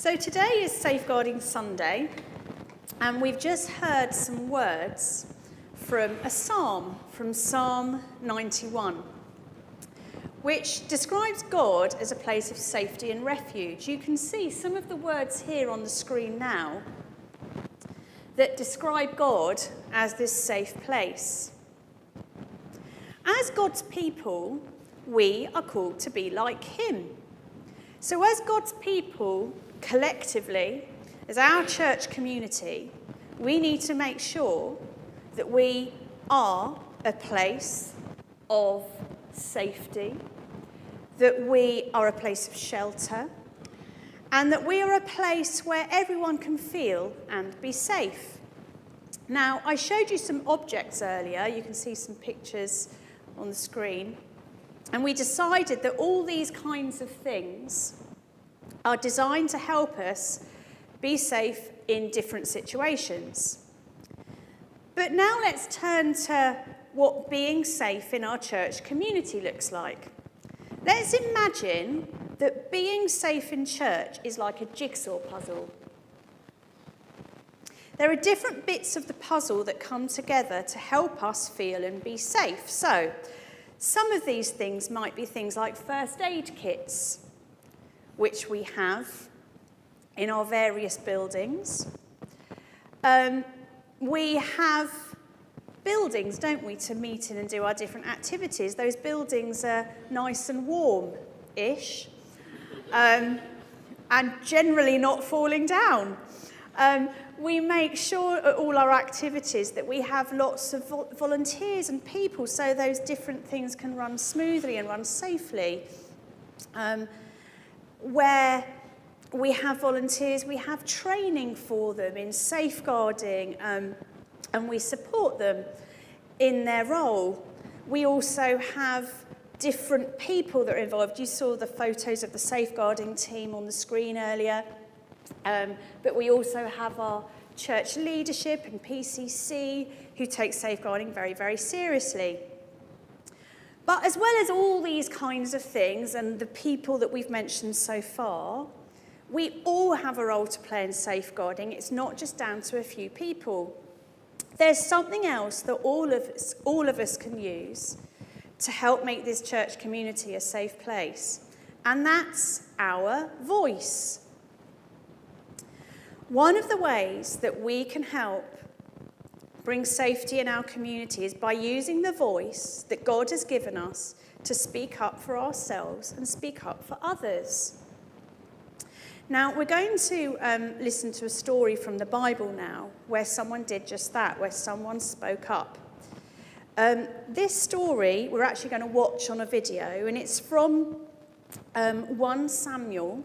So today is Safeguarding Sunday, and we've just heard some words from a psalm, from Psalm 91, which describes God as a place of safety and refuge. You can see some of the words here on the screen now that describe God as this safe place. As God's people, we are called to be like him. So as God's people, collectively, as our church community, we need to make sure that we are a place of safety, that we are a place of shelter, and that we are a place where everyone can feel and be safe. Now, I showed you some objects earlier. You can see some pictures on the screen. And we decided that all these kinds of things are designed to help us be safe in different situations. But now let's turn to what being safe in our church community looks like. Let's imagine that being safe in church is like a jigsaw puzzle. There are different bits of the puzzle that come together to help us feel and be safe. So, some of these things might be things like first aid kits, which we have in our various buildings. We have buildings, don't we, to meet in and do our different activities. Those buildings are nice and warm-ish, and generally not falling down. We make sure at all our activities that we have lots of volunteers and people so those different things can run smoothly and run safely. Where we have volunteers, we have training for them in safeguarding, and we support them in their role. We also have different people that are involved. You saw the photos of the safeguarding team on the screen earlier. But we also have our church leadership and PCC who take safeguarding very, very seriously. But as well as all these kinds of things and the people that we've mentioned so far, we all have a role to play in safeguarding. It's not just down to a few people. There's something else that all of us can use to help make this church community a safe place, and that's our voice. One of the ways that we can help bring safety in our community is by using the voice that God has given us to speak up for ourselves and speak up for others. Now, we're going to listen to a story from the Bible now where someone did just that, where someone spoke up. This story we're actually going to watch on a video, and it's from 1 Samuel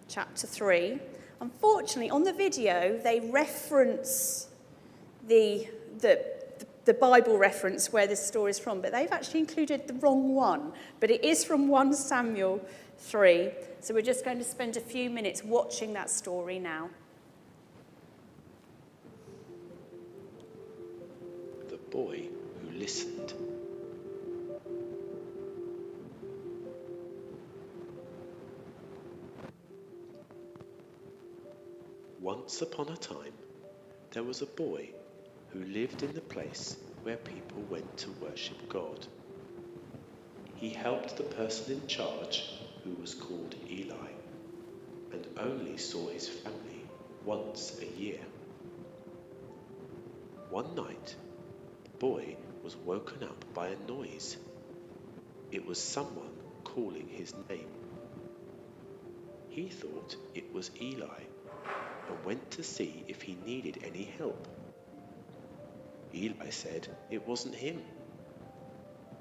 chapter 3. Unfortunately, on the video, they reference the Bible reference where this story is from, but they've actually included the wrong one. But it is from 1 Samuel 3, so we're just going to spend a few minutes watching that story now. The boy who listened. Once upon a time, there was a boy who lived in the place where people went to worship God. He helped the person in charge, who was called Eli, and only saw his family once a year. One night, the boy was woken up by a noise. It was someone calling his name. He thought it was Eli, and went to see if he needed any help. Eli said it wasn't him.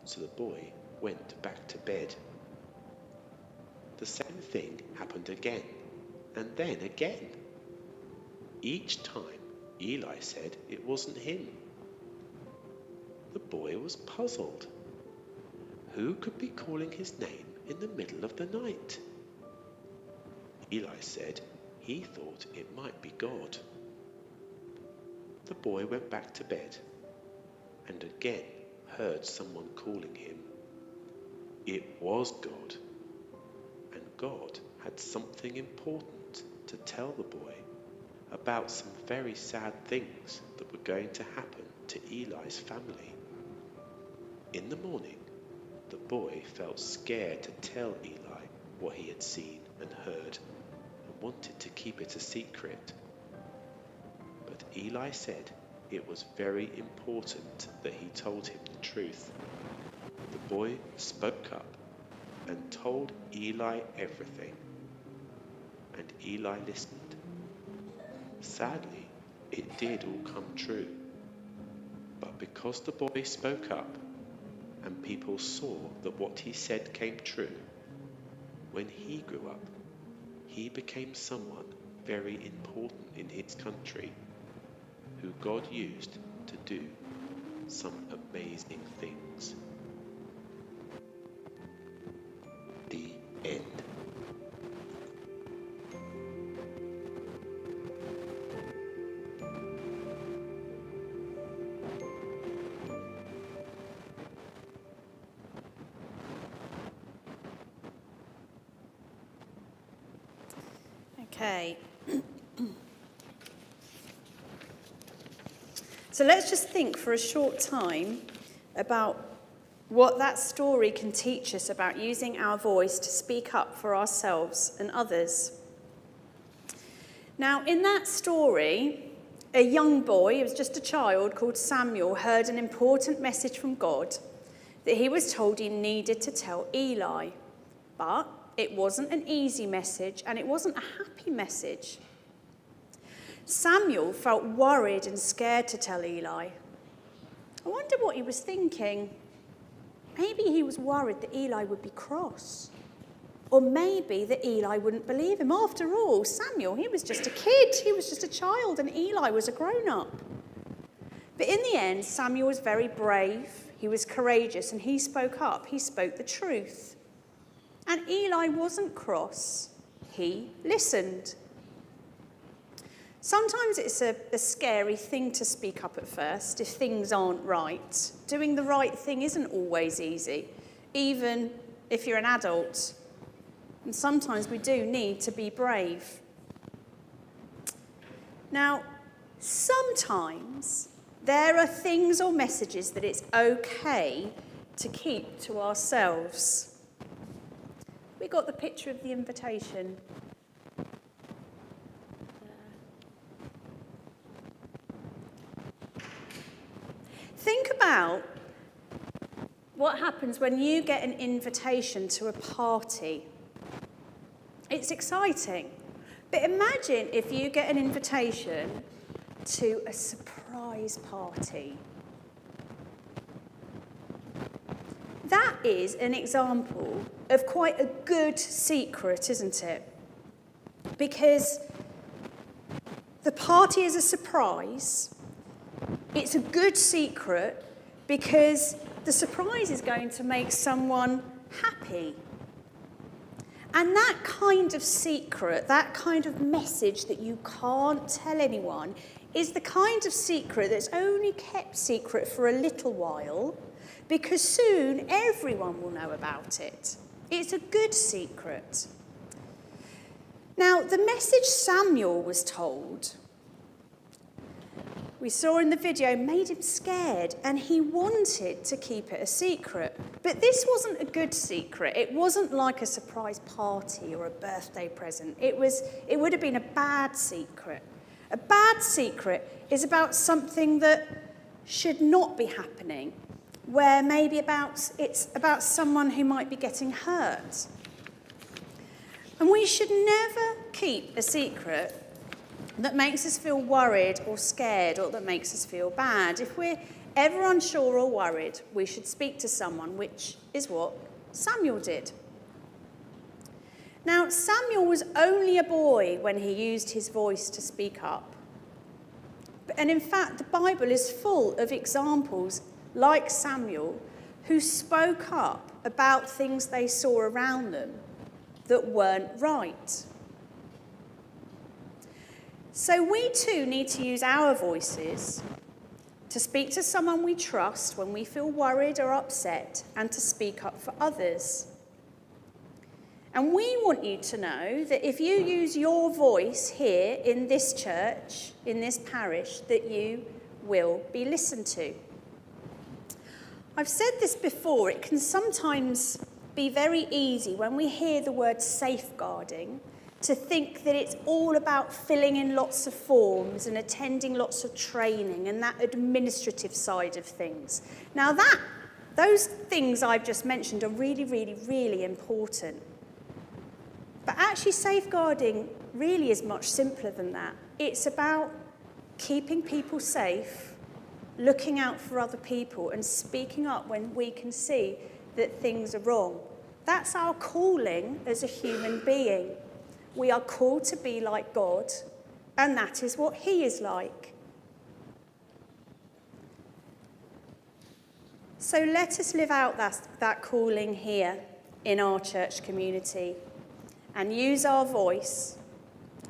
So the boy went back to bed. The same thing happened again, and then again. Each time, Eli said it wasn't him. The boy was puzzled. Who could be calling his name in the middle of the night? Eli said he thought it might be God. The boy went back to bed and again heard someone calling him. It was God, and God had something important to tell the boy about some very sad things that were going to happen to Eli's family. In the morning, the boy felt scared to tell Eli what he had seen and heard and wanted to keep it a secret. But Eli said it was very important that he told him the truth. The boy spoke up and told Eli everything, and Eli listened. Sadly, it did all come true. But because the boy spoke up and people saw that what he said came true, when he grew up, he became someone very important in his country, who God used to do some amazing things. The end. Okay. So let's just think for a short time about what that story can teach us about using our voice to speak up for ourselves and others. Now, in that story, a young boy, he was just a child called Samuel, heard an important message from God that he was told he needed to tell Eli. But it wasn't an easy message, and it wasn't a happy message. Samuel felt worried and scared to tell Eli. I wonder what he was thinking. Maybe he was worried that Eli would be cross. Or maybe that Eli wouldn't believe him. After all, Samuel, he was just a kid. He was just a child, and Eli was a grown-up. But in the end, Samuel was very brave. He was courageous, and he spoke up. He spoke the truth. And Eli wasn't cross. He listened. Sometimes it's a scary thing to speak up at first if things aren't right. Doing the right thing isn't always easy, even if you're an adult. And sometimes we do need to be brave. Now, sometimes there are things or messages that it's okay to keep to ourselves. We got the picture of the invitation. Think about what happens when you get an invitation to a party. It's exciting. But imagine if you get an invitation to a surprise party. That is an example of quite a good secret, isn't it? Because the party is a surprise. It's a good secret because the surprise is going to make someone happy. And that kind of secret, that kind of message that you can't tell anyone, is the kind of secret that's only kept secret for a little while, because soon everyone will know about it. It's a good secret. Now, the message Samuel was told, we saw in the video, made him scared, and he wanted to keep it a secret. But this wasn't a good secret. It wasn't like a surprise party or a birthday present. It would have been a bad secret. A bad secret is about something that should not be happening, where maybe it's about someone who might be getting hurt. And we should never keep a secret that makes us feel worried or scared, or that makes us feel bad. If we're ever unsure or worried, we should speak to someone, which is what Samuel did. Now, Samuel was only a boy when he used his voice to speak up. And in fact, the Bible is full of examples like Samuel who spoke up about things they saw around them that weren't right. So we too need to use our voices to speak to someone we trust when we feel worried or upset, and to speak up for others. And we want you to know that if you use your voice here in this church, in this parish, that you will be listened to. I've said this before, it can sometimes be very easy when we hear the word safeguarding to think that it's all about filling in lots of forms and attending lots of training and that administrative side of things. Now those things I've just mentioned are really, really, really important. But actually safeguarding really is much simpler than that. It's about keeping people safe, looking out for other people and speaking up when we can see that things are wrong. That's our calling as a human being. We are called to be like God, and that is what he is like. So let us live out that calling here in our church community and use our voice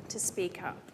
to speak up.